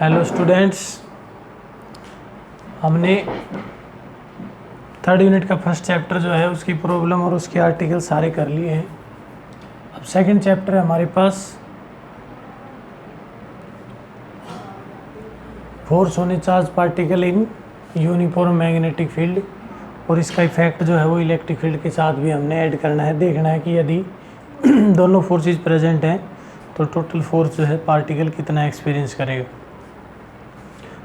Hello students, हमने third unit का first chapter जो है उसकी प्रॉब्लम और उसके आर्टिकल सारे कर लिए हैं। अब सेकंड चैप्टर है हमारे पास force on a charge particle in uniform magnetic field, और इसका इफेक्ट जो है वो इलेक्ट्रिक फील्ड के साथ भी हमने ऐड करना है। देखना है कि यदि दोनों फोर्सेस प्रेजेंट हैं तो टोटल फोर्स जो है पार्टिकल कितना एक्सपीरियंस करेगा।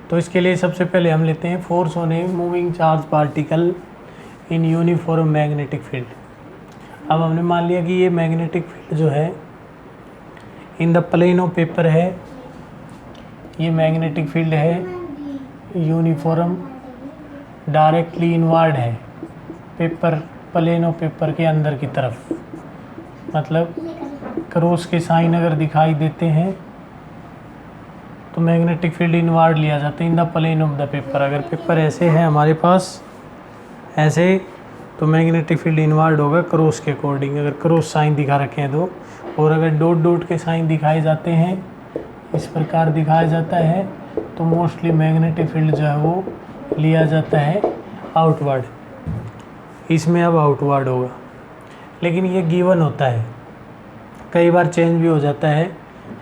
तो इसके लिए सबसे पहले हम लेते हैं force on a moving charge particle in uniform magnetic field. अब हमने मान लिया कि ये मैग्नेटिक फील्ड जो है in the plane of paper है, ये मैग्नेटिक फील्ड है यूनिफॉर्म डायरेक्टली इनवर्ड है पेपर, प्लेन ऑफ पेपर के अंदर की तरफ, मतलब क्रॉस के साइन अगर दिखाई देते हैं तो मैग्नेटिक फील्ड इनवर्ड लिया जाता है in the plane of the paper. अगर पेपर ऐसे है हमारे पास ऐसे तो मैग्नेटिक फील्ड इनवर्ड होगा क्रॉस के अकॉर्डिंग, अगर क्रॉस साइन दिखा रखे हैं तो। और अगर डॉट डॉट के साइन दिखाए जाते हैं, इस प्रकार दिखाया जाता है, तो मोस्टली मैग्नेटिक फील्ड जो है वो लिया जाता है आउटवर्ड। इसमें अब आउटवर्ड होगा, लेकिन ये गिवन होता है, कई बार चेंज भी हो जाता है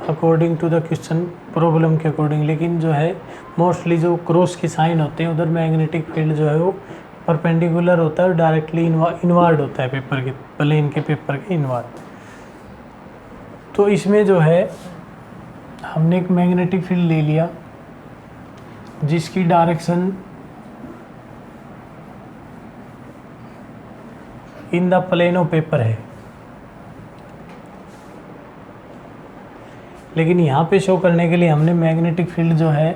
according to the question problem के अकॉर्डिंग। लेकिन जो है मोस्टली जो क्रॉस के साइन होते हैं उधर मैग्नेटिक फील्ड जो है वो परपेंडिकुलर होता है और डायरेक्टली इनवर्ड होता है पेपर के, प्लेन के पेपर के इनवर्ड। तो इसमें जो है हमने एक मैग्नेटिक फील्ड ले लिया जिसकी direction in the plane of paper है, लेकिन यहाँ पे शो करने के लिए हमने मैग्नेटिक फील्ड जो है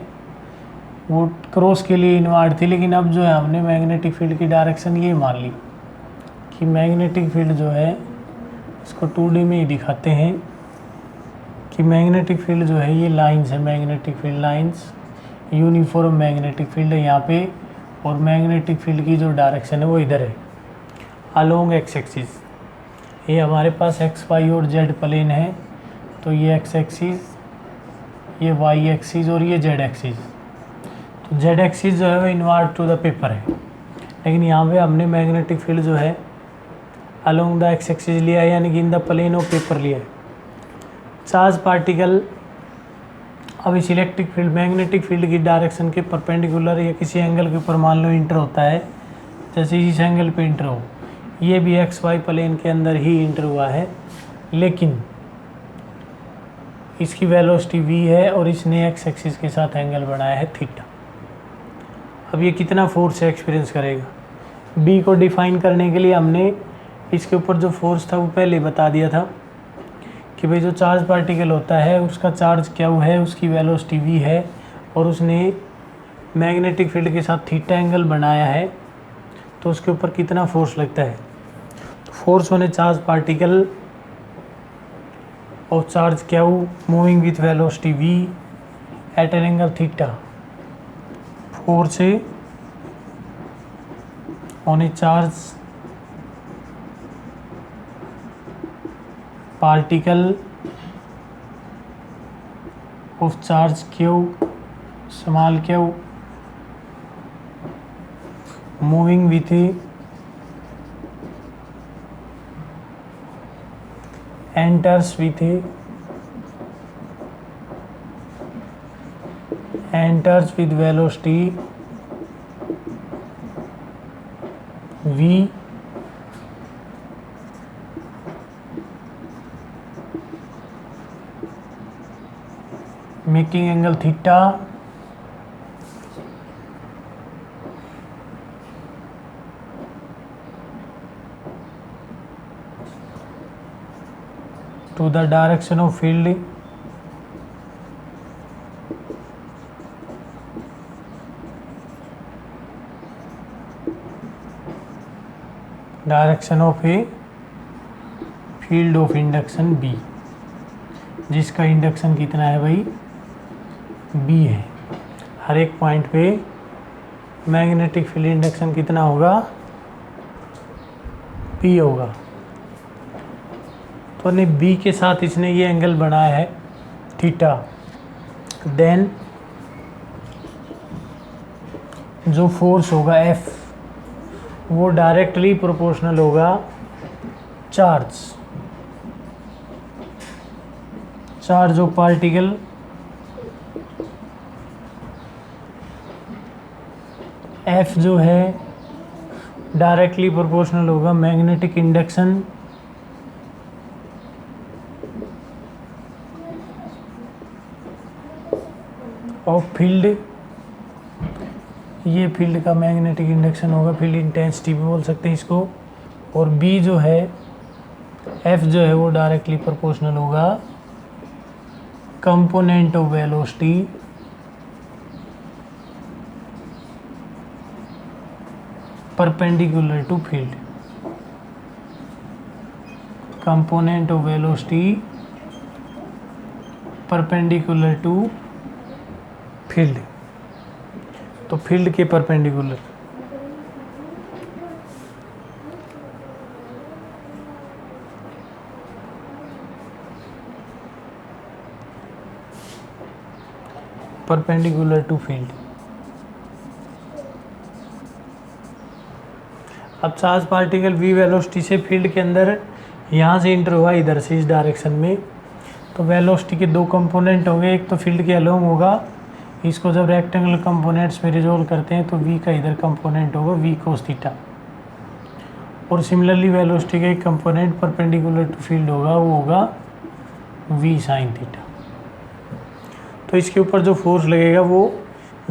वो क्रॉस के लिए इनवर्ड थी। लेकिन अब जो है हमने मैग्नेटिक फील्ड की डायरेक्शन ये मान ली कि मैग्नेटिक फील्ड जो है, इसको 2D में ही दिखाते हैं कि मैग्नेटिक फील्ड जो है ये लाइंस है, magnetic field lines, uniform magnetic field है यहाँ पे, और मैग्नेटिक फील्ड की जो डायरेक्शन है वो इधर है अलोंग एक्स एक्सिस। ये हमारे पास एक्स वाई और जेड प्लेन है, तो ये एक्स एक्सिस, ये वाई एक्सिस और ये जेड एक्सिस। तो जेड एक्सिस जो है वो इनवर्ड टू द पेपर है, लेकिन यहाँ पे हमने मैग्नेटिक फील्ड जो है अलोंग द एक्स एक्सिस लिया है, यानी कि in the plane of paper लिया है। चार्ज पार्टिकल अब इस इलेक्ट्रिक फील्ड मैग्नेटिक फील्ड की डायरेक्शन के परपेंडिकुलर या किसी एंगल के ऊपर मान लो इंटर होता है, जैसे इस एंगल पे इंटर हो, ये भी एक्स वाई प्लेन के अंदर ही इंटर हुआ है, लेकिन इसकी वेलोसिटी v है और इसने एक्स एक्सिस के साथ एंगल बनाया है थीटा। अब ये कितना फोर्स एक्सपीरियंस करेगा, b को डिफाइन करने के लिए हमने इसके ऊपर जो फोर्स था वो पहले बता दिया था कि भाई जो चार्ज पार्टिकल होता है उसका चार्ज क्या है, उसकी वेलोसिटी v है और उसने मैग्नेटिक फील्ड के साथ थीटा एंगल बनाया है, तो उसके ऊपर कितना फोर्स लगता है। तो force on a charge particle और चार्ज क्या moving with velocity v at an angle theta, force on a charge particle of charge q small q moving with enters with velocity v making angle theta to the direction of field direction of a field of induction B, जिसका induction कितना है भाई B है। हर एक point पे magnetic field induction कितना होगा P होगा। तो ने बी के साथ इसने ये एंगल बनाया है थीटा, देन जो फोर्स होगा F वो डायरेक्टली प्रोपोर्शनल होगा चार्ज ऑफ पार्टिकल F जो है डायरेक्टली प्रोपोर्शनल होगा मैग्नेटिक इंडक्शन ऑफ फील्ड, ये फील्ड का मैग्नेटिक इंडक्शन होगा, फील्ड इंटेंसिटी भी बोल सकते हैं इसको। और B जो है F जो है वो डायरेक्टली प्रोपोर्शनल होगा component of velocity perpendicular to field, component of velocity perpendicular to field, तो फील्ड के परपेंडिकुलर। Perpendicular to field. अब चार्ज पार्टिकल v वेलोसिटी से फील्ड के अंदर यहाँ से इंटर हुआ इधर से इस डायरेक्शन में, तो वेलोसिटी के दो कंपोनेंट होंगे, एक तो फील्ड के अलोंग होगा, इसको जब रेक्टेंगुलर कंपोनेंट्स में रिजोल्व करते हैं तो v का इधर कंपोनेंट होगा v cos थीटा, और सिमिलरली वेलोसिटी का एक कंपोनेंट परपेंडिकुलर टू फील्ड होगा, वो होगा v sin थीटा। तो इसके ऊपर जो फोर्स लगेगा वो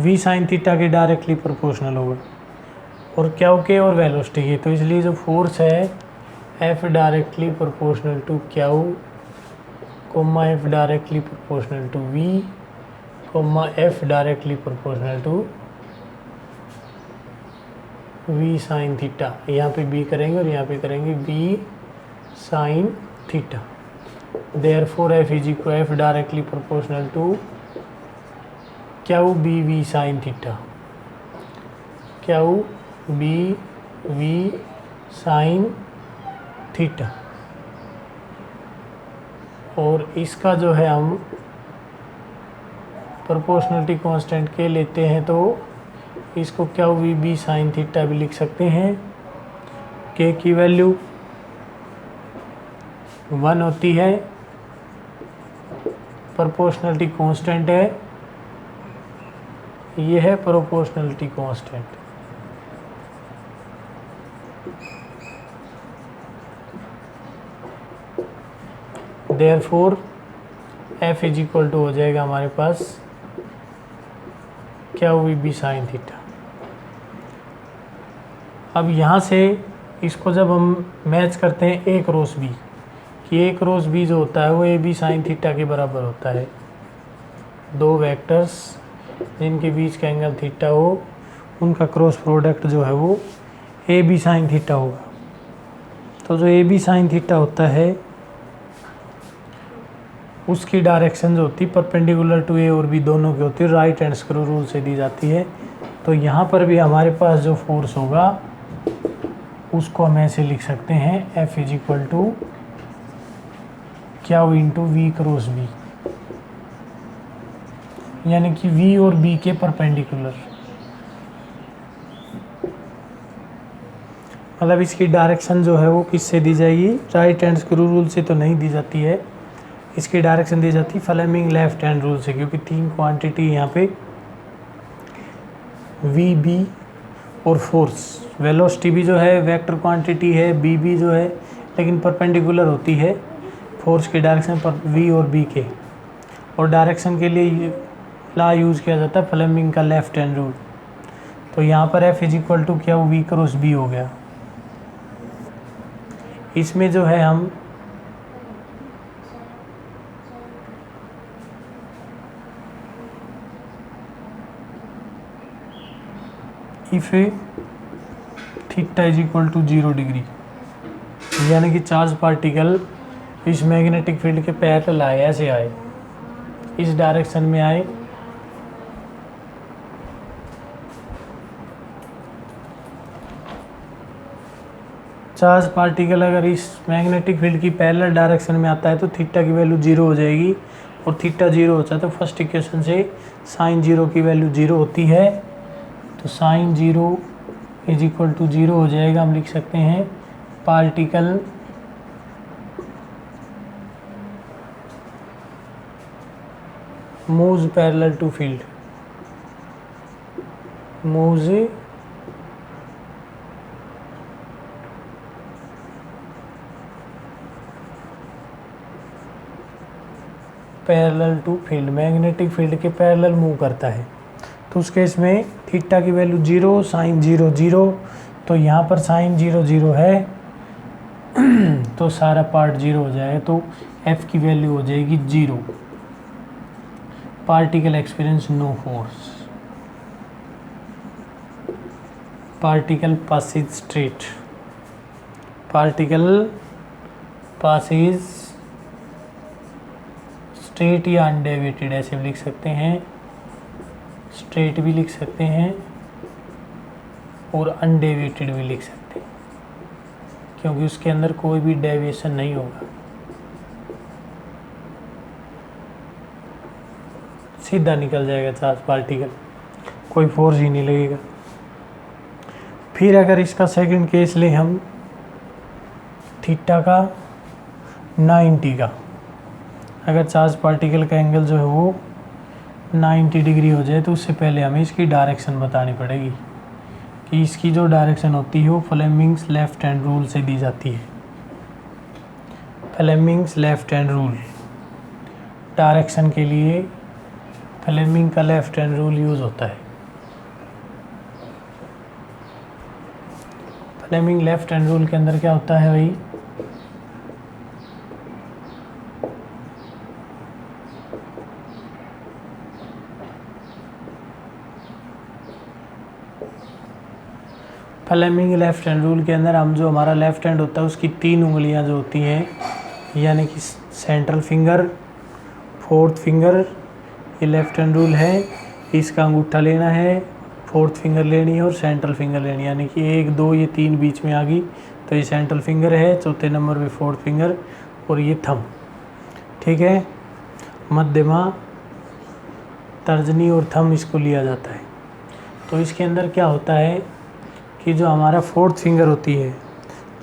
v sin थीटा के डायरेक्टली प्रोपोर्शनल होगा, और क्यू के और वेलोसिटी के, तो इसलिए जो फोर्स है F directly proportional to q comma F directly proportional to v comma F directly proportional to v sin theta. यहाँ पे b करेंगे और यहाँ पे करेंगे v sin theta. Therefore F is equal F directly proportional to q b v sin theta, q b v sin theta. और इसका जो है हम प्रोपोर्शनलिटी कांस्टेंट के लेते हैं तो इसको क्या वी बी साइन थीटा भी लिख सकते हैं। के की वैल्यू 1 होती है, प्रोपोर्शनलिटी कांस्टेंट है, ये है proportionality constant. Therefore F is equal to हो जाएगा हमारे पास क्या हुई बी साइन थीटा। अब यहाँ से इसको जब हम मैच करते हैं ए क्रॉस बी, कि ए क्रॉस बी जो होता है वो ए बी साइन थीटा के बराबर होता है। दो वेक्टर्स जिनके बीच का एंगल थीटा हो उनका क्रॉस प्रोडक्ट जो है वो ए बी साइन थीटा होगा। तो जो ए बी साइन थीटा होता है उसकी डायरेक्शन जो होती है परपेंडिकुलर टू ए और बी दोनों की होती है, राइट हैंड स्क्रू रूल से दी जाती है। तो यहाँ पर भी हमारे पास जो फोर्स होगा उसको हम ऐसे लिख सकते हैं F इज इक्वल टू क्या इंटू वी क्रॉस बी, यानी कि V और B के परपेंडिकुलर। मतलब इसकी डायरेक्शन जो है वो किससे दी जाएगी, राइट हैंड स्क्रू रूल से तो नहीं दी जाती है, इसकी डायरेक्शन दी जाती है फ्लेमिंग लेफ्ट हैंड रूल से, क्योंकि तीन क्वांटिटी यहाँ पे वी बी और फोर्स। वेलोसिटी भी जो है वेक्टर क्वांटिटी है, बी बी जो है लेकिन परपेंडिकुलर होती है फोर्स की डायरेक्शन पर वी और बी के। और डायरेक्शन के लिए ला यूज़ किया जाता है फ्लेमिंग का लेफ्ट हैंड रूल। तो यहाँ पर F इज इक्वल टू क्या वी क्रॉस बी हो गया। इसमें जो है हम if theta is equal to 0 degree, यानी कि चार्ज पार्टिकल इस मैग्नेटिक फील्ड के पैरेलल आए, ऐसे आए, इस डायरेक्शन में आए, चार्ज पार्टिकल अगर इस मैग्नेटिक फील्ड की पैरेलल डायरेक्शन में आता है तो थीटा की वैल्यू 0 हो जाएगी। और थीटा 0 होता है, तो फर्स्ट इक्वेशन से साइन 0 की वैल्यू 0 होती है, तो साइन 0 इज इक्वल टू 0 हो जाएगा। हम लिख सकते हैं particle moves parallel to field, moves parallel to field, magnetic field के पैरेलल मूव करता है। तो उस केस में थीटा की वैल्यू 0, साइन 0 0, तो यहाँ पर साइन 0 0 है तो सारा पार्ट 0 हो जाएगा, तो एफ की वैल्यू हो जाएगी 0। Particle experience no force, particle passes straight, particle passes straight या अनडेविएटेड ऐसे भी लिख सकते हैं, स्ट्रेट भी लिख सकते हैं और अनडेविएटेड भी लिख सकते हैं, क्योंकि उसके अंदर कोई भी डेविएशन नहीं होगा, सीधा निकल जाएगा चार्ज पार्टिकल, कोई फोर्स ही नहीं लगेगा। फिर अगर इसका सेकंड केस ले हम थीटा का 90 का, अगर चार्ज पार्टिकल का एंगल जो है वो 90 डिग्री हो जाए, तो उससे पहले हमें इसकी डायरेक्शन बतानी पड़ेगी कि इसकी जो डायरेक्शन होती है वो फ्लेमिंग्स लेफ्ट हैंड रूल से दी जाती है। Fleming's left hand rule direction के लिए फ्लेमिंग का लेफ्ट हैंड रूल यूज़ होता है। फ्लेमिंग लेफ्ट हैंड रूल के अंदर क्या होता है भाई, फ्लेमिंग लेफ्ट हैंड रूल के अंदर हम जो हमारा लेफ्ट हैंड होता है उसकी 3 उंगलियां जो होती हैं, यानी कि सेंट्रल फिंगर, फोर्थ फिंगर, ये लेफ्ट हैंड रूल है। इसका अंगूठा लेना है, फोर्थ फिंगर लेनी है और सेंट्रल फिंगर लेनी है, यानी कि 1 2 ये 3 बीच में आ गई, तो ये सेंट्रल फिंगर है, चौथे नंबर पे फोर्थ फिंगर और ये थंब, ठीक है। मध्यमा, तर्जनी और थंब इसको लिया जाता है। तो इसके अंदर क्या होता है कि जो हमारा फोर्थ फिंगर होती है,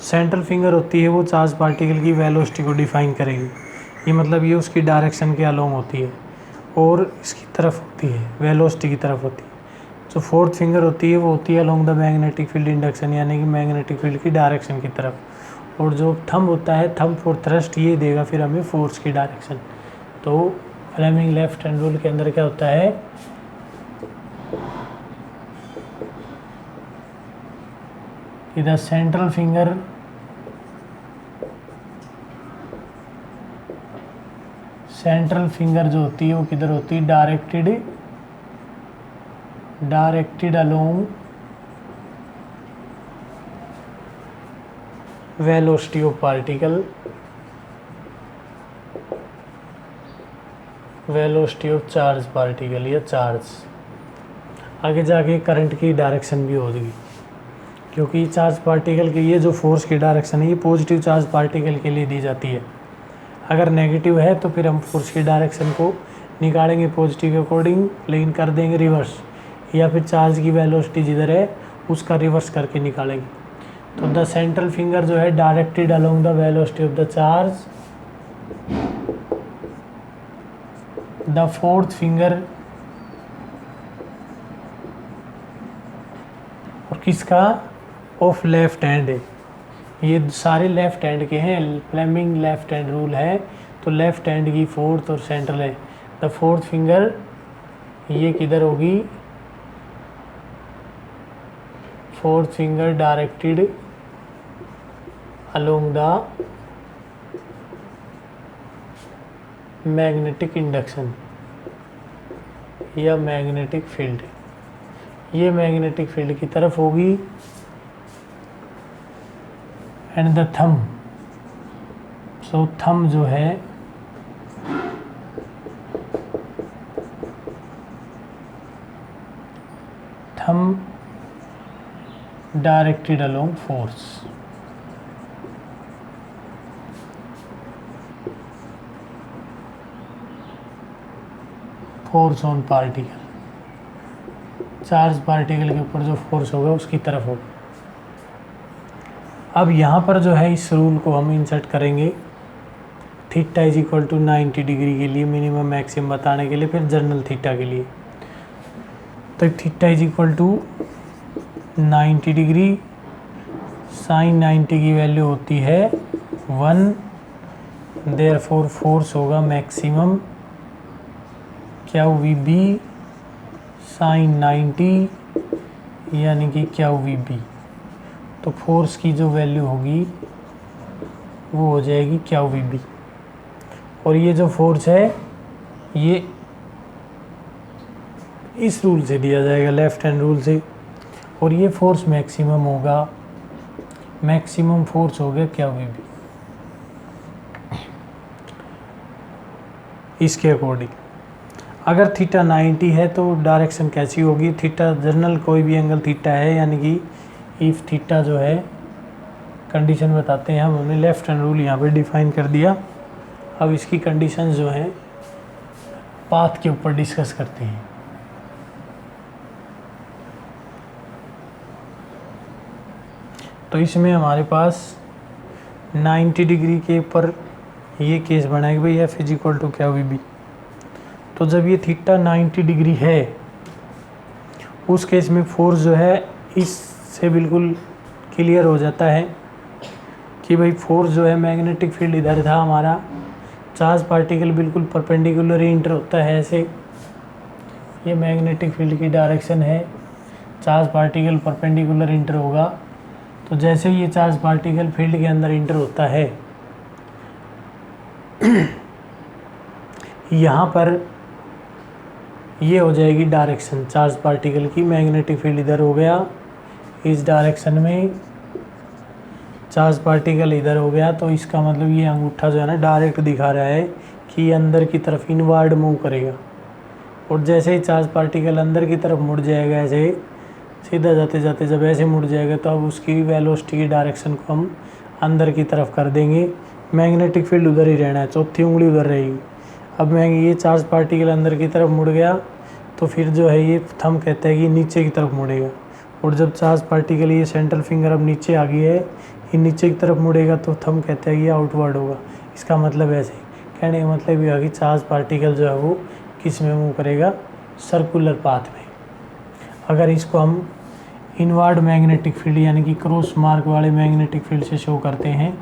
सेंट्रल फिंगर होती है, वो चार्ज पार्टिकल की वेलोसिटी को डिफाइन करेगी। ये मतलब ये उसकी डायरेक्शन के अलोंग होती है और इसकी तरफ होती है, वेलोसिटी की तरफ होती है। जो फोर्थ फिंगर होती है वो होती है along the magnetic field induction, यानी कि मैग्नेटिक फील्ड की डायरेक्शन की तरफ। और जो थंब होता है, थंब फॉर थ्रस्ट, ये देगा फिर हमें फोर्स की डायरेक्शन। तो फ्लेमिंग लेफ्ट हैंड रूल के अंदर क्या होता है, इधर सेंट्रल फिंगर जो होती है वो किधर होती है, directed along velocity of particle, velocity of charge particle या चार्ज। आगे जाके करंट की डायरेक्शन भी होगी, क्योंकि चार्ज पार्टिकल के ये जो फोर्स की डायरेक्शन है ये पॉजिटिव चार्ज पार्टिकल के लिए दी जाती है। अगर नेगेटिव है तो फिर हम फोर्स की डायरेक्शन को निकालेंगे पॉजिटिव के अकॉर्डिंग, लेकिन कर देंगे रिवर्स, या फिर चार्ज की वेलोसिटी जिधर है उसका रिवर्स करके निकालेंगे। तो द सेंट्रल फिंगर जो है directed along the velocity of the charge, the fourth finger और किसका, ऑफ लेफ्ट हैंड है। ये सारे लेफ्ट हैंड के हैं, फ्लेमिंग लेफ्ट हैंड रूल है, तो लेफ्ट हैंड की फोर्थ और सेंट्रल है। द फोर्थ फिंगर ये किधर होगी, fourth finger directed along the magnetic induction या मैग्नेटिक फील्ड, ये मैग्नेटिक फील्ड की तरफ होगी। And the thumb, so thumb जो है thumb directed along force, force on particle, charge particle के ऊपर जो फोर्स होगा उसकी तरफ होगा। अब यहाँ पर जो है इस रूल को हम इंसर्ट करेंगे theta is equal to 90 degree के लिए, मिनिमम मैक्सिमम बताने के लिए, फिर जनरल थीटा के लिए। तो theta is equal to 90 degree, sine 90 की वैल्यू होती है 1, देयरफॉर फोर्स होगा maximum q v b sine 90 यानी कि क्यू वी बी। तो फोर्स की जो वैल्यू होगी वो हो जाएगी क्यू वी बी, और ये जो फोर्स है ये इस रूल से दिया जाएगा, लेफ्ट हैंड रूल से, और ये फोर्स मैक्सिमम होगा, मैक्सिमम फोर्स हो गया क्यू वी बी। इसके अकॉर्डिंग अगर थीटा 90 है तो डायरेक्शन कैसी होगी, थीटा जनरल कोई भी एंगल थीटा है, यानी कि इफ थीटा जो है कंडीशन बताते हैं हमने लेफ्ट हैंड रूल यहाँ पे डिफाइन कर दिया। अब इसकी कंडीशन जो है पाथ के ऊपर डिस्कस करते हैं। तो इसमें हमारे पास 90 डिग्री के ऊपर ये केस बना है कि भाई F is equal to q v b. तो जब ये थीटा 90 डिग्री है उस केस में फोर्स जो है इससे बिल्कुल क्लियर हो जाता है कि भाई फोर्स जो है मैग्नेटिक फील्ड इधर था हमारा, चार्ज पार्टिकल बिल्कुल परपेंडिकुलर ही इंटर होता है ऐसे, ये मैग्नेटिक फील्ड की डायरेक्शन है, चार्ज पार्टिकल परपेंडिकुलर इंटर होगा। तो जैसे ही ये चार्ज पार्टिकल फील्ड के अंदर इंटर होता है यहाँ पर ये हो जाएगी डायरेक्शन चार्ज पार्टिकल की, मैग्नेटिक फील्ड इधर हो गया, इस डायरेक्शन में चार्ज पार्टिकल इधर हो गया। तो इसका मतलब ये अंगूठा जो है ना डायरेक्ट दिखा रहा है कि ये अंदर की तरफ इनवर्ड मूव करेगा, और जैसे ही चार्ज पार्टिकल अंदर की तरफ मुड़ जाएगा, ऐसे सीधा जाते जाते जब ऐसे मुड़ जाएगा तो अब उसकी वेलोसिटी की डायरेक्शन को हम अंदर की तरफ कर देंगे। मैग्नेटिक फील्ड उधर ही रहना है, चौथी उंगली उधर रहेगी। अब मैं ये चार्ज पार्टिकल अंदर की तरफ मुड़ गया तो फिर जो है ये थंब कहता है कि नीचे की तरफ मुड़ेगा, और जब चार्ज पार्टिकल ये सेंट्रल फिंगर अब नीचे आ गई है, ये नीचे की तरफ मुड़ेगा तो थंब कहता है कि ये आउटवर्ड होगा। इसका मतलब ऐसे कहने का मतलब ये है कि चार्ज पार्टिकल जो है वो किस में मूव करेगा, सर्कुलर पाथ में। अगर इसको हम इनवर्ड मैग्नेटिक फील्ड यानी कि क्रॉस मार्क वाले मैग्नेटिक फील्ड से शो करते हैं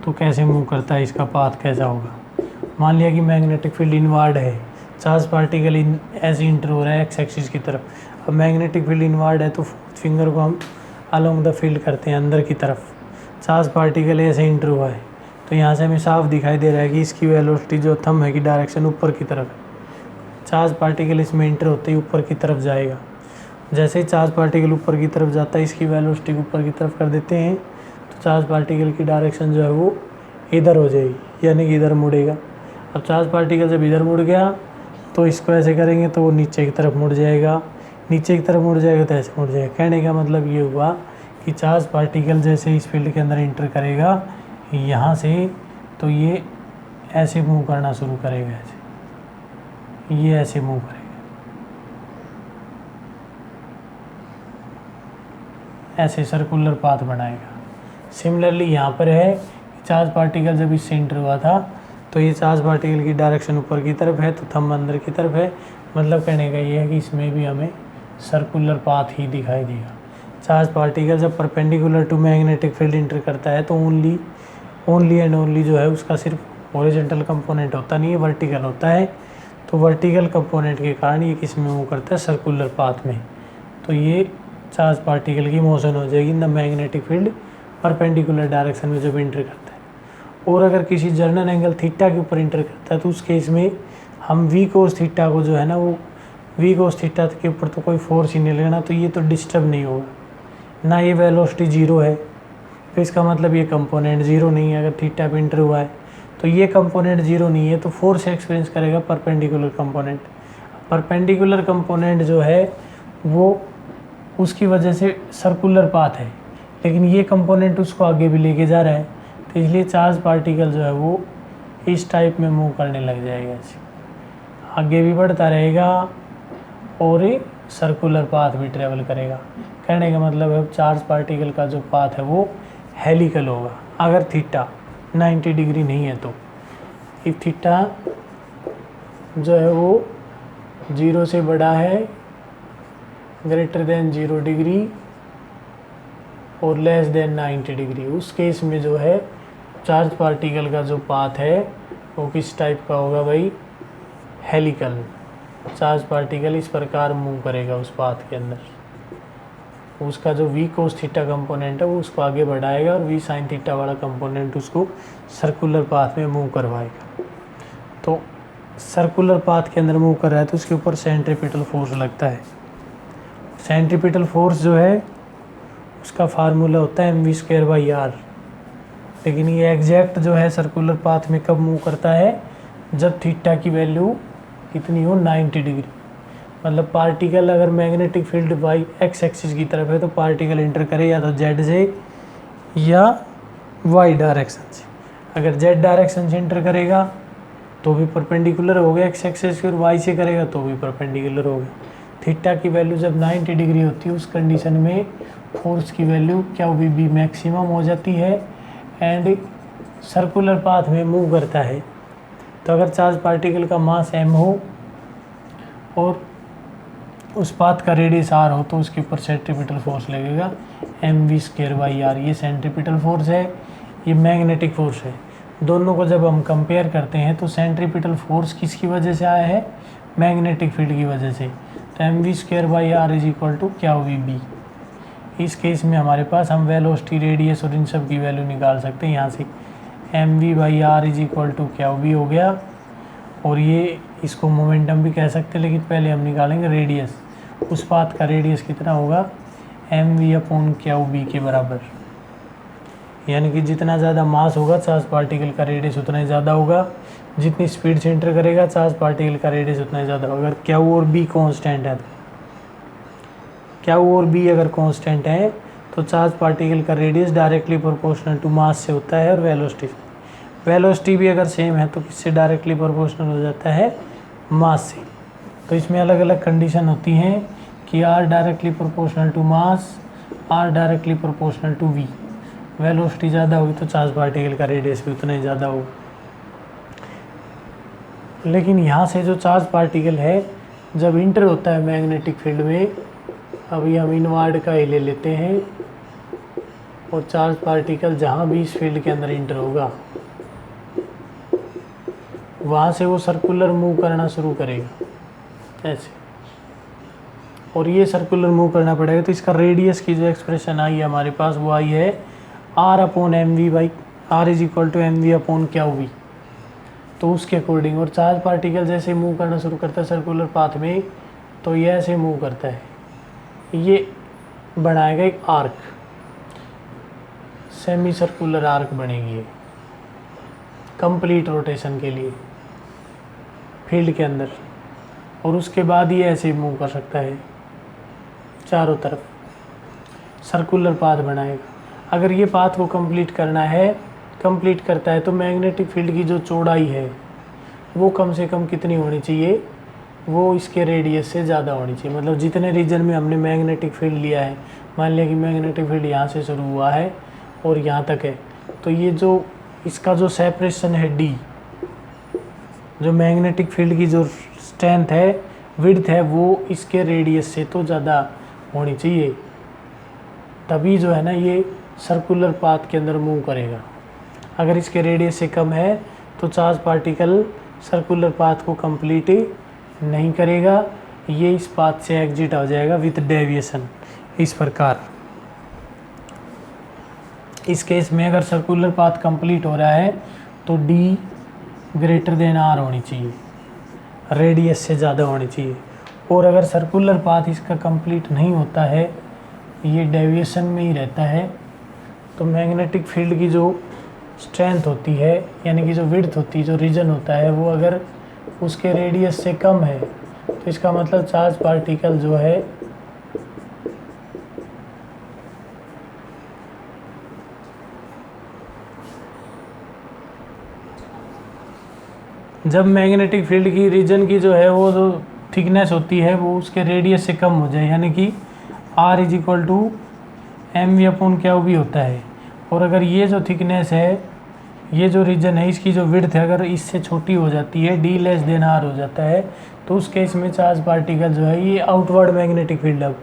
तो कैसे मूव करता है, इसका पाथ कैसा होगा। मान लिया कि मैग्नेटिक फील्ड इनवर्ड है, चार्ज पार्टिकल ऐसे इंटर हो रहा है एक्स एक्सिस की तरफ। अब मैग्नेटिक फील्ड इनवर्ड है तो फिंगर को हम अलोंग द फील्ड करते हैं अंदर की तरफ, चार्ज पार्टिकल ऐसे इंटर हुआ है तो यहाँ से हमें साफ दिखाई दे रहा है कि इसकी वेलोसिटी जो थंब है कि डायरेक्शन ऊपर की तरफ है। चार्ज पार्टिकल इसमें इंटर होते ही ऊपर की तरफ जाएगा, जैसे ही चार्ज पार्टिकल ऊपर की तरफ जाता है इसकी वेलोसिटी ऊपर की तरफ कर देते हैं तो चार्ज पार्टिकल की डायरेक्शन जो है वो इधर हो जाएगी, यानी कि इधर मुड़ेगा। अब चार्ज पार्टिकल जब इधर मुड़ गया तो इसको ऐसे करेंगे तो वो नीचे की तरफ मुड़ जाएगा, नीचे की तरफ मुड़ जाएगा तो ऐसे मुड़ जाएगा। कहने का मतलब ये हुआ कि चार्ज पार्टिकल जैसे इस फील्ड के अंदर इंटर करेगा यहाँ से तो ये ऐसे मूव करना शुरू करेगा, ऐसे ये ऐसे मूव करेगा, ऐसे सर्कुलर पाथ बनाएगा। सिमिलरली यहाँ पर है चार्ज पार्टिकल जब इससे इंटर हुआ था तो ये चार्ज पार्टिकल की डायरेक्शन ऊपर की तरफ है तो थंब अंदर की तरफ है, मतलब कहने का ये है कि इसमें भी हमें सर्कुलर पाथ ही दिखाई देगा। चार्ज पार्टिकल जब perpendicular to magnetic field enter करता है तो ओनली एंड ओनली जो है उसका सिर्फ हॉरिजॉन्टल कंपोनेंट होता नहीं है, वर्टिकल होता है। तो वर्टिकल कंपोनेंट के कारण ये किस में मूव करता है, सर्कुलर पाथ में। तो ये चार्ज पार्टिकल की मोशन हो जाएगी in the magnetic field perpendicular direction में जब इंटर करता है। और अगर किसी जर्नल एंगल थीटा के ऊपर इंटर करता है तो उस केस में हम वी कोस थीटा को जो है ना वो वी कोस थीटा के ऊपर तो कोई फोर्स ही नहीं लेना, तो ये तो डिस्टर्ब नहीं होगा ना, ये वेलोसिटी जीरो है तो इसका मतलब ये कंपोनेंट जीरो नहीं है। अगर थीटा पे इंटर हुआ है तो ये कंपोनेंट जीरो नहीं है तो फोर्स एक्सपीरियंस करेगा परपेंडिकुलर कंपोनेंट। परपेंडिकुलर कंपोनेंट जो है वो उसकी वजह से सर्कुलर पाथ है, लेकिन ये कंपोनेंट उसको आगे भी लेके जा रहा है तो इसलिए चार्ज पार्टिकल जो है वो इस टाइप में मूव करने लग जाएगा ऐसे। आगे भी बढ़ता रहेगा और ये सर्कुलर पाथ भी ट्रेवल करेगा। कहने का मतलब है चार्ज पार्टिकल का जो पाथ है वो हेलिकल होगा अगर थीटा 90 डिग्री नहीं है तो। इफ थीटा जो है वो 0 से बड़ा है, ग्रेटर देन 0 डिग्री और लेस देन 90 डिग्री, उस केस में जो है चार्ज पार्टिकल का जो पाथ है वो किस टाइप का होगा भाई, हेलिकल। चार्ज पार्टिकल इस प्रकार मूव करेगा उस पाथ के अंदर, उसका जो v cos थीटा कंपोनेंट है वो उसको आगे बढ़ाएगा और v sin थीटा वाला कंपोनेंट उसको सर्कुलर पाथ में मूव करवाएगा। तो सर्कुलर पाथ के अंदर मूव कर रहा है तो उसके ऊपर सेंट्रीपिटल फोर्स लगता है। सेंट्रीपिटल फोर्स जो है उसका फार्मूला होता है mv²/r। लेकिन ये एग्जैक्ट जो है सर्कुलर पाथ में कब मूव करता है, जब थीटा की वैल्यू कितनी हो 90 डिग्री। मतलब पार्टिकल अगर magnetic field y x axis की तरफ है तो पार्टिकल इंटर करे या तो जेड से या वाई डायरेक्शन से। अगर जेड डायरेक्शन से इंटर करेगा तो भी परपेंडिकुलर हो गया एक्स एक्सिस की, और वाई से करेगा तो भी परपेंडिकुलर हो गया। थीटा की वैल्यू जब 90 डिग्री होती है उस कंडीशन में फोर्स की वैल्यू क्या होगी, बी मैक्सिमम हो जाती है एंड सर्कुलर पाथ में मूव करता है। तो अगर चार्ज पार्टिकल का मास m हो और उस पाथ का रेडियस r हो तो उसके ऊपर सेंट्रीपिटल फोर्स लगेगा mv²/r। ये सेंट्रीपिटल फोर्स है, ये मैग्नेटिक फोर्स है। दोनों को जब हम कंपेयर करते हैं तो सेंट्रीपिटल फोर्स किसकी वजह से आया है, मैग्नेटिक फील्ड की वजह से। तो mv²/r = क्या होगी, b। इस केस में हमारे पास हम वेलोसिटी, रेडियस और इन सब की वैल्यू निकाल सकते हैं यहाँ से। mv/r = क्या b हो गया, और ये इसको मोमेंटम भी कह सकते हैं, लेकिन पहले हम निकालेंगे रेडियस। उस पाथ का रेडियस कितना होगा, mv/b के बराबर। यानी कि जितना ज़्यादा मास होगा चार्ज पार्टिकल का रेडियस उतना ही ज़्यादा होगा, जितनी स्पीड से एंटर करेगा चार्ज पार्टिकल का रेडियस उतना ही ज़्यादा होगा। अगर क्यू और बी कांस्टेंट है, क्यू और बी अगर कांस्टेंट है तो चार्ज पार्टिकल का radius directly proportional to mass से होता है और वेलोसिटी से। वेलोसिटी भी अगर सेम है तो किससे डायरेक्टली प्रोपोर्शनल हो जाता है, मास से। तो इसमें अलग अलग कंडीशन होती हैं कि r directly proportional to mass, r directly proportional to v. Velocity ज़्यादा होगी तो चार्ज पार्टिकल का रेडियस भी उतना ही ज़्यादा होगा। लेकिन यहाँ से जो चार्ज पार्टिकल है जब इंटर होता है मैग्नेटिक फील्ड में, अभी हम इनवर्ड का ही ले लेते हैं, और चार्ज पार्टिकल जहाँ भी इस फील्ड के अंदर इंटर होगा वहाँ से वो सर्कुलर मूव करना शुरू करेगा ऐसे, और ये सर्कुलर मूव करना पड़ेगा। तो इसका रेडियस की जो एक्सप्रेशन आई है हमारे पास वो आई है r/mv/r = mv/qv। तो उसके अकॉर्डिंग, और चार्ज पार्टिकल जैसे मूव करना शुरू करता है सर्कुलर पाथ में तो ये ऐसे मूव करता है, ये बनाएगा एक आर्क, सेमी सर्कुलर आर्क बनेगी ये कंप्लीट रोटेशन के लिए फील्ड के अंदर, और उसके बाद ये ऐसे मूव कर सकता है चारों तरफ, सर्कुलर पाथ बनाएगा। अगर ये पाथ को कंप्लीट करता है तो मैग्नेटिक फील्ड की जो चौड़ाई है वो कम से कम कितनी होनी चाहिए, वो इसके रेडियस से ज़्यादा होनी चाहिए। मतलब जितने रीजन में हमने मैग्नेटिक फील्ड लिया है, मान लिया कि मैग्नेटिक फील्ड यहाँ से शुरू हुआ है और यहाँ तक है, तो ये जो इसका जो सेपरेशन है d, जो मैग्नेटिक फील्ड की जो स्ट्रेंथ है, विड्थ है, वो इसके रेडियस से तो ज़्यादा होनी चाहिए, तभी जो है ना ये सर्कुलर पाथ के अंदर मूव करेगा। अगर इसके रेडियस से कम है तो चार्ज पार्टिकल सर्कुलर पाथ को कंप्लीट नहीं करेगा, ये इस पाथ से एग्जिट हो जाएगा विथ डेविएशन इस प्रकार। इस केस में अगर सर्कुलर पाथ कंप्लीट हो रहा है तो d > r होनी चाहिए, रेडियस से ज़्यादा होनी चाहिए। और अगर सर्कुलर पाथ इसका कंप्लीट नहीं होता है, ये डेविएशन में ही रहता है, तो मैग्नेटिक फील्ड की जो स्ट्रेंथ होती है, यानी कि जो विड्थ होती है, जो रीजन होता है, वो अगर उसके रेडियस से कम है तो इसका मतलब चार्ज पार्टिकल जो है जब मैग्नेटिक फील्ड की रीजन की जो है वो जो थिकनेस होती है वो उसके रेडियस से कम हो जाए, यानी कि R is equal to m v upon क्या भी होता है। और अगर ये जो थिकनेस है, ये जो रीजन है, इसकी जो विड्थ है अगर इससे छोटी हो जाती है, D लेस देन R हो जाता है, तो उस केस में चार्ज पार्टिकल जो है ये आउटवर्ड मैग्नेटिक फील्ड, अब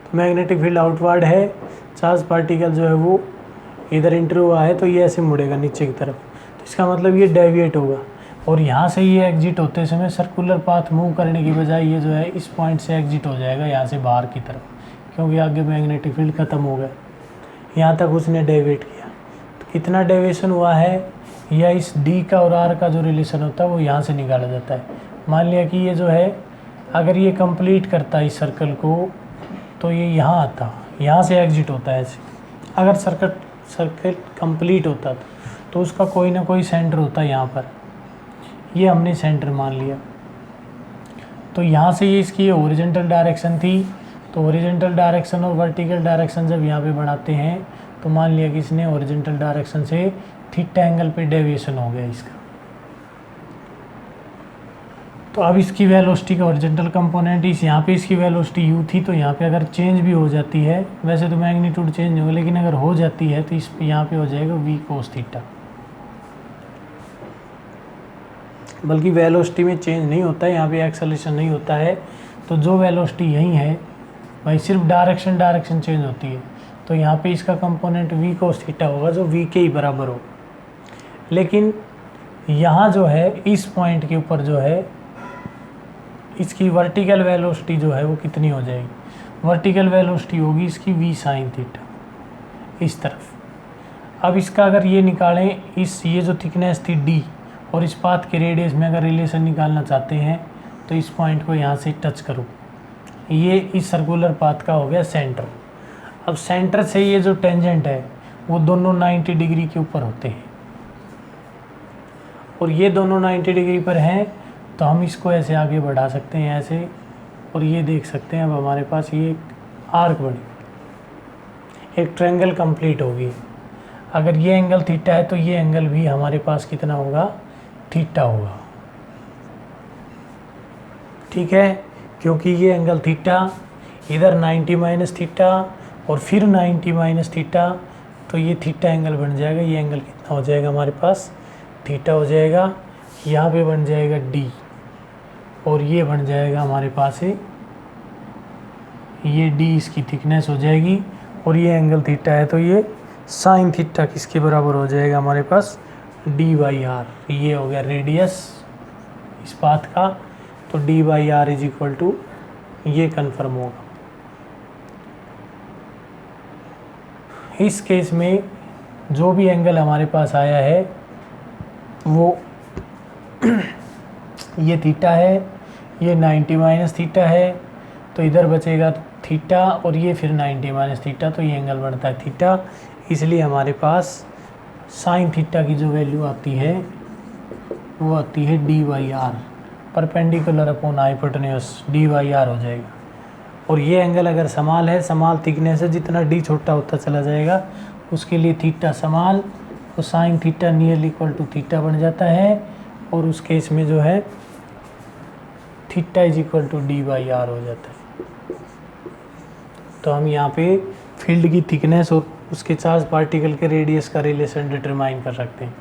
तो मैग्नेटिक फील्ड आउटवर्ड है, चार्ज पार्टिकल जो है वो इधर इंटर हुआ है तो ये ऐसे मुड़ेगा नीचे की तरफ, तो इसका मतलब ये डेविएट होगा। और यहाँ से ये एग्जिट होते समय सर्कुलर पाथ मूव करने की बजाय ये जो है इस पॉइंट से एग्जिट हो जाएगा यहाँ से बाहर की तरफ, क्योंकि आगे मैग्नेटिक फील्ड ख़त्म हो गया, यहाँ तक उसने डेविएट किया। तो कितना डेविएशन हुआ है, या इस D का और R का जो रिलेशन होता है वो यहाँ से निकाला जाता है। मान लिया कि ये जो है अगर ये कंप्लीट करता है इस सर्कल को तो ये यहाँ आता, यहाँ से एग्जिट होता है ऐसे। अगर सर्कल कंप्लीट होता तो उसका कोई ना कोई सेंटर होता है यहाँ पर, ये हमने सेंटर मान लिया। तो यहाँ से ये इसकी हॉरिजॉन्टल डायरेक्शन थी, तो हॉरिजॉन्टल डायरेक्शन और वर्टिकल डायरेक्शन जब यहाँ पे बनाते हैं तो मान लिया कि इसने हॉरिजॉन्टल डायरेक्शन से थीटा एंगल पे डेविएशन हो गया इसका। तो अब इसकी वेलोसिटी का हॉरिजॉन्टल कंपोनेंट इस यहाँ पे इसकी वेलोसिटी u थी, तो यहाँ पे अगर चेंज भी हो जाती है, वैसे तो मैग्नीट्यूड चेंज होगा लेकिन अगर हो जाती है तो इस यहाँ पे हो जाएगा v cos थीटा। बल्कि वेलोसिटी में चेंज नहीं होता है, यहाँ पे एक्सेलरेशन नहीं होता है, तो जो वेलोसिटी यही है भाई सिर्फ डायरेक्शन चेंज होती है, तो यहाँ पे इसका कंपोनेंट v cos थीटा होगा जो v के ही बराबर हो। लेकिन यहाँ जो है इस पॉइंट के ऊपर जो है इसकी वर्टिकल वेलोसिटी जो है वो कितनी हो जाएगी, वर्टिकल वेलोसिटी होगी इसकी v sin थीटा इस तरफ। अब इसका अगर ये निकालें, इस ये जो थिकनेस थी d और इस पाथ के रेडियस में अगर रिलेशन निकालना चाहते हैं तो इस पॉइंट को यहाँ से टच करो, ये इस सर्कुलर पाथ का हो गया सेंटर। अब सेंटर से ये जो टेंजेंट है वो दोनों 90 डिग्री के ऊपर होते हैं, और ये दोनों 90 डिग्री पर हैं, तो हम इसको ऐसे आगे बढ़ा सकते हैं ऐसे, और ये देख सकते हैं अब हमारे पास ये आर्क बनी, एक ट्रायंगल कंप्लीट होगी। अगर ये एंगल थीटा है तो ये एंगल भी हमारे पास कितना होगा, थीटा होगा। ठीक है, क्योंकि ये एंगल थीटा इधर 90 माइनस थीटा और फिर 90 माइनस थीटा, तो ये थीटा एंगल बन जाएगा। ये एंगल कितना हो जाएगा हमारे पास, थीटा हो जाएगा। यहाँ पे बन जाएगा डी, और ये बन जाएगा हमारे पास है ये डी, इसकी थिकनेस हो जाएगी, और ये एंगल थीटा है तो ये साइन थीटा किसके बराबर हो जाएगा हमारे पास, डी बाई आर। ये हो गया रेडियस इस पाथ का, तो d by r is equal to ये कन्फर्म होगा। इस केस में जो भी एंगल हमारे पास आया है वो ये थीटा है, ये 90 माइनस थीटा है, तो इधर बचेगा थीटा, और ये फिर 90 माइनस थीटा, तो ये एंगल बनता है थीटा। इसलिए हमारे पास साइन थीटा की जो वैल्यू आती है वो आती है d by r, perpendicular upon hypotenuse, d by r हो जाएगा। और ये एंगल अगर समाल है, समाल थिकनेस है, जितना डी छोटा होता चला जाएगा उसके लिए थीटा समाल, तो sine theta nearly equal to theta बन जाता है, और उस केस में जो है theta is equal to d by r हो जाता है। तो हम यहाँ पे फील्ड की थिकनेस और उसके चार्ज पार्टिकल के रेडियस का रिलेशन डिटरमाइन कर सकते हैं।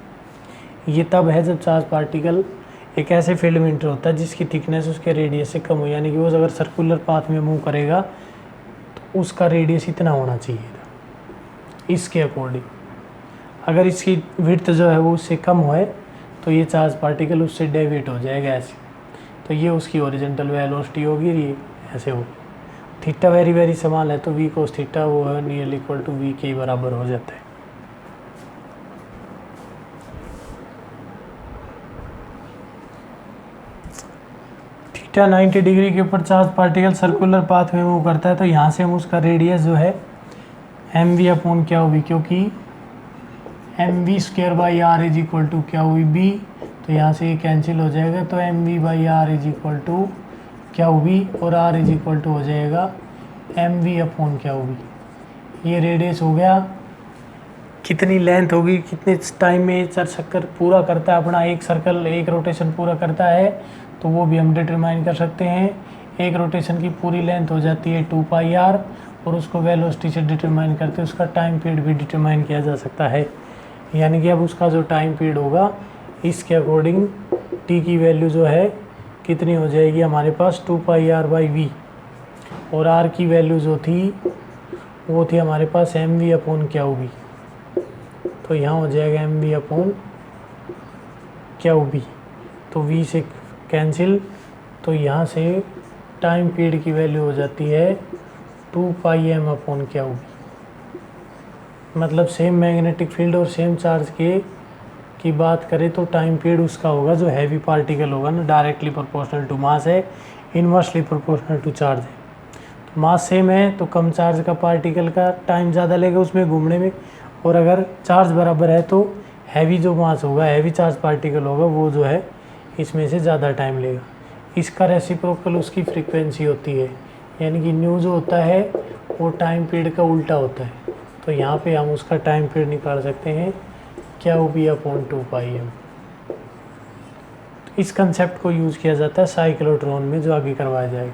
ये तब है जब चार्ज पार्टिकल एक ऐसे फील्ड में इंटर होता है जिसकी थिकनेस उसके रेडियस से कम हो, यानी कि वो अगर सर्कुलर पाथ में मूव करेगा तो उसका रेडियस इतना होना चाहिए था इसके अकॉर्डिंग। अगर इसकी विड्थ जो है वो उससे कम होए तो ये चार्ज पार्टिकल उससे डेविएट हो जाएगा ऐसे, तो ये उसकी ओरिजेंटल वेलोसिटी होगी, ये ऐसे होगी। थीटा वेरी वेरी समान है तो वी कोस थीटा वो है नियरली इक्वल टू वी के बराबर हो जाता है। थीटा 90 डिग्री के ऊपर चार्ज पार्टिकल सर्कुलर पाथ में मूव करता है, तो यहाँ से हम उसका रेडियस जो है एम वी अपॉन क्या हुई, क्योंकि m v square by r is equal to क्या हुई बी, तो यहाँ से ये कैंसिल हो जाएगा, तो m v by r is equal to क्या हुई, और आर इज इक्वल टू हो जाएगा एम वी अपॉन क्या हुई। ये रेडियस हो गया कितनी लेंथ होगी, कितने टाइम में चक्कर पूरा करता है अपना, एक सर्कल एक रोटेशन पूरा करता है, तो वो भी हम डिटरमाइन कर सकते हैं। एक रोटेशन की पूरी लेंथ हो जाती है 2πr, और उसको वेलोसिटी से डिटरमाइन करते हैं, उसका टाइम पीरियड भी डिटरमाइन किया जा सकता है। यानी कि अब उसका जो टाइम पीरियड होगा इसके अकॉर्डिंग t की वैल्यू जो है कितनी हो जाएगी हमारे पास 2πr/v, और r की वैल्यू जो थी वो थी हमारे पास mv/qv, तो यहाँ हो जाएगा mv/qv, तो v से कैंसिल, तो यहाँ से टाइम पीरियड की वैल्यू हो जाती है 2πm/qv। मतलब सेम मैग्नेटिक फील्ड और सेम चार्ज की बात करें तो टाइम पीरियड उसका होगा जो हैवी पार्टिकल होगा ना, डायरेक्टली प्रोपोर्शनल टू मास है, इनवर्सली प्रोपोर्शनल टू चार्ज है। तो मास सेम है तो कम चार्ज का पार्टिकल का टाइम ज़्यादा लेगा उसमें घूमने में, और अगर चार्ज बराबर है तो हैवी जो मास होगा, हैवी चार्ज पार्टिकल होगा, वो जो है इसमें से ज़्यादा टाइम लेगा। इसका रेसिप्रोकल उसकी फ्रीक्वेंसी होती है, यानी कि न्यू जो होता है वो टाइम पीरियड का उल्टा होता है। तो यहाँ पे हम उसका टाइम पीरियड निकाल सकते हैं qv/2πm। इस कंसेप्ट को यूज़ किया जाता है साइक्लोट्रॉन में, जो आगे करवाया जाएगा।